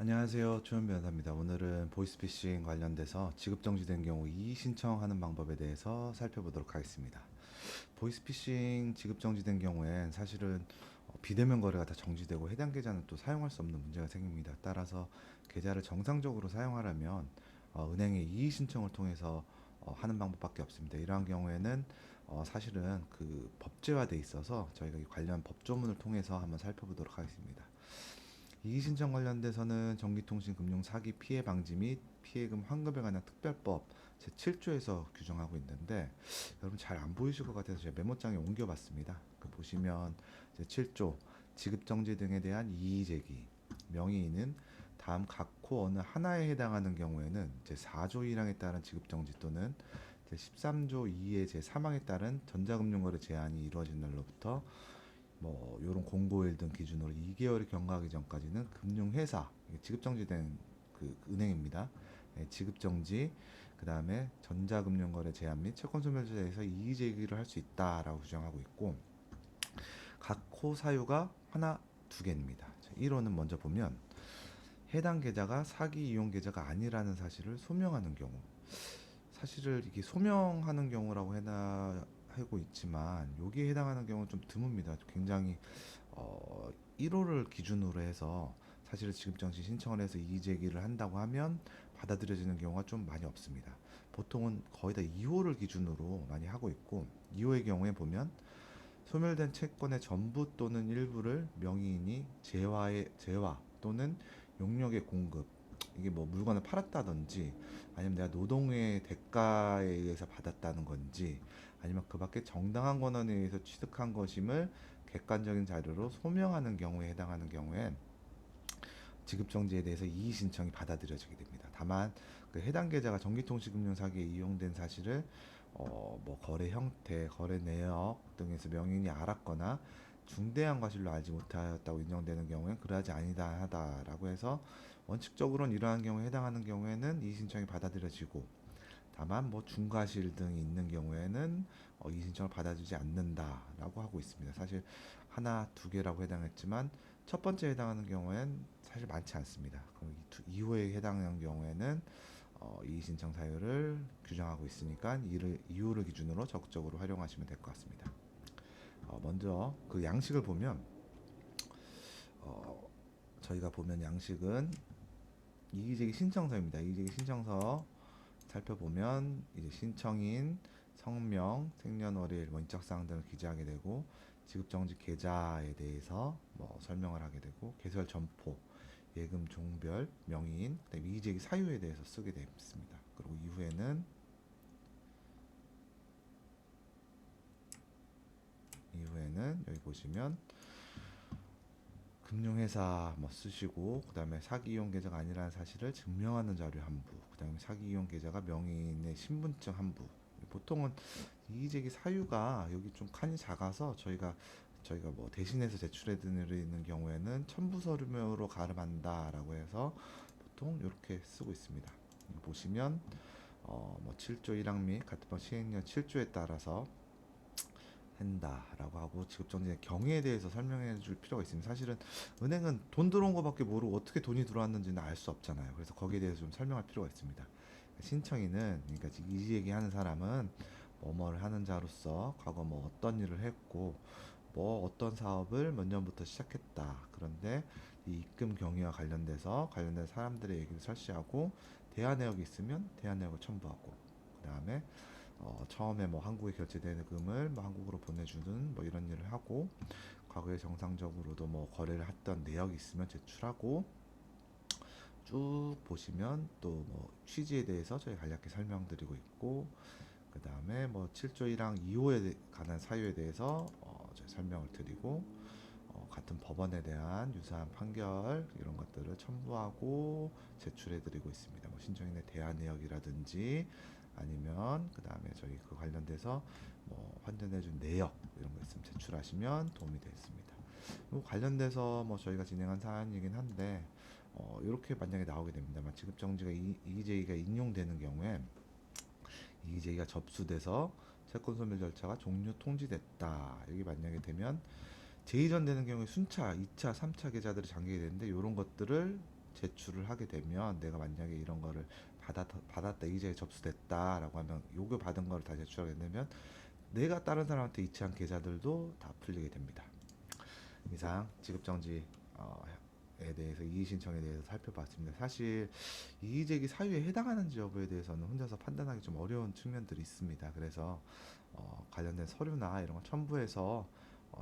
안녕하세요. 조현 변호사입니다. 오늘은 보이스피싱 관련돼서 지급정지된 경우 이의 신청하는 방법에 대해서 살펴보도록 하겠습니다. 보이스피싱 지급정지된 경우엔 사실은 비대면 거래가 다 정지되고 해당 계좌는 또 사용할 수 없는 문제가 생깁니다. 따라서 계좌를 정상적으로 사용하려면 은행에 이의 신청을 통해서 하는 방법밖에 없습니다. 이러한 경우에는 사실은 그 법제화돼 있어서 저희가 이 관련 법조문을 통해서 한번 살펴보도록 하겠습니다. 이의신청 관련돼서는 전기통신금융사기 피해 방지 및 피해금 환급에 관한 특별법 제7조에서 규정하고 있는데, 여러분 잘 안 보이실 것 같아서 제가 메모장에 옮겨봤습니다. 보시면 제7조 지급정지 등에 대한 이의제기 명의인은 다음 각호 어느 하나에 해당하는 경우에는 제4조 1항에 따른 지급정지 또는 제13조 2의 제3항에 따른 전자금융거래 제한이 이루어진 날로부터 뭐 요런 공고일 등 기준으로 2개월이 경과하기 전까지는 금융회사 지급정지된 그 은행입니다. 지급정지, 그 다음에 전자금융거래 제한 및 채권소멸제에서 이의제기를 할 수 있다라고 규정하고 있고, 각 호 사유가 하나 두 개입니다. 1호는 먼저 보면 해당 계좌가 사기 이용 계좌가 아니라는 사실을 소명하는 경우. 사실을 이게 소명하는 경우라고 해나 하고 있지만 여기에 해당하는 경우는 좀 드뭅니다. 굉장히 1호를 기준으로 해서 사실은 지급정지 신청을 해서 이의제기를 한다고 하면 받아들여지는 경우가 좀 많이 없습니다. 보통은 거의 다 2호를 기준으로 많이 하고 있고, 2호의 경우에 보면 소멸된 채권의 전부 또는 일부를 명의인이 재화 또는 용역의 공급, 이게 뭐 물건을 팔았다든지 아니면 내가 노동의 대가에 의해서 받았다는 건지 아니면 그 밖에 정당한 권한에 의해서 취득한 것임을 객관적인 자료로 소명하는 경우에 해당하는 경우엔 지급정지에 대해서 이의 신청이 받아들여지게 됩니다. 다만 그 해당 계좌가 전기통신금융 사기에 이용된 사실을 뭐 거래 형태, 거래 내역 등에서 명인이 알았거나 중대한 과실로 알지 못하였다고 인정되는 경우엔 그러하지 아니다 하다라고 해서 원칙적으로는 이러한 경우에 해당하는 경우에는 이의 신청이 받아들여지고, 다만 뭐 중과실 등이 있는 경우에는 이의 신청을 받아주지 않는다라고 하고 있습니다. 사실 하나 두 개라고 해당했지만 첫 번째 해당하는 경우엔 사실 많지 않습니다. 그럼 이후에 해당하는 경우에는 이의 신청 사유를 규정하고 있으니까 이를 이유를 기준으로 적극적으로 활용하시면 될 것 같습니다. 먼저 그 양식을 보면 어, 저희가 보면 양식은 이의제기 신청서입니다. 이의제기 신청서 살펴보면 이제 신청인 성명, 생년월일, 원적 사항 등을 기재하게 되고, 지급정지 계좌에 대해서 뭐 설명을 하게 되고, 개설 점포, 예금 종별, 명의인, 그다음에 이의제기 사유에 대해서 쓰게 되어 있습니다. 그리고 이후에는 여기 보시면 금융회사 뭐 쓰시고, 그다음에 사기 이용 계좌가 아니라는 사실을 증명하는 자료 한부, 그다음에 사기 이용 계좌가 명의인의 신분증 한부. 보통은 이의제기 사유가 여기 좀 칸이 작아서 저희가 뭐 대신해서 제출해 드리는 경우에는 첨부 서류로 가름한다라고 해서 보통 이렇게 쓰고 있습니다. 보시면 뭐 7조 1항 및 같은 법 시행령 7조에 따라서 한다라고 하고, 지급정지의 경위에 대해서 설명해 줄 필요가 있습니다. 사실은 은행은 돈 들어온 거밖에 모르고 어떻게 돈이 들어왔는지는 알 수 없잖아요. 그래서 거기에 대해서 좀 설명할 필요가 있습니다. 신청인은, 그러니까 이 얘기하는 사람은 뭐뭐를 하는 자로서 과거 뭐 어떤 일을 했고 뭐 어떤 사업을 몇 년부터 시작했다. 그런데 이 입금 경위와 관련된 사람들의 얘기를 설치하고, 대화 내역이 있으면 대화 내역을 첨부하고, 그 다음에 처음에 뭐 한국에 결제되는 금을 뭐 한국으로 보내주는 뭐 이런 일을 하고, 과거에 정상적으로도 뭐 거래를 했던 내역이 있으면 제출하고, 쭉 보시면 또 뭐 취지에 대해서 저희 간략히 설명드리고 있고, 그 다음에 뭐 7조 1항 2호에 관한 사유에 대해서 저희 설명을 드리고, 같은 법원에 대한 유사한 판결 이런 것들을 첨부하고 제출해드리고 있습니다. 뭐 신청인의 대화 내역이라든지 아니면 그 다음에 저희 그 관련돼서 뭐 환전해준 내역 이런 거 있으면 제출하시면 도움이 되겠습니다. 뭐 관련돼서 뭐 저희가 진행한 사안이긴 한데 이렇게 만약에 나오게 됩니다. 지급정지가 이의제기가 인용되는 경우에 이의제기가 접수돼서 채권소멸 절차가 종료 통지됐다. 여기 만약에 되면 제2전 되는 경우에 순차, 2차, 3차 계좌들이 잠기게 되는데 이런 것들을 제출을 하게 되면 내가 만약에 이런 거를 받았다 이의제에 접수됐다라고 하면 요구 받은 거를 다 제출하게 되면 내가 다른 사람한테 이체한 계좌들도 다 풀리게 됩니다. 이상 지급정지 에 대해서 이의 신청에 대해서 살펴봤습니다. 사실 이의 제기 사유에 해당하는지 여부에 대해서는 혼자서 판단하기 좀 어려운 측면들이 있습니다. 그래서 관련된 서류나 이런 거 첨부해서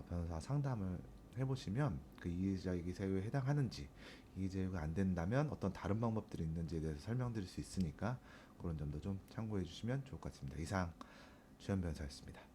변호사 상담을 해보시면 그 이의 제기 사유에 해당하는지, 이의 제기가 안 된다면 어떤 다른 방법들이 있는지에 대해서 설명드릴 수 있으니까 그런 점도 좀 참고해 주시면 좋을 것 같습니다. 이상 주현 변호사였습니다.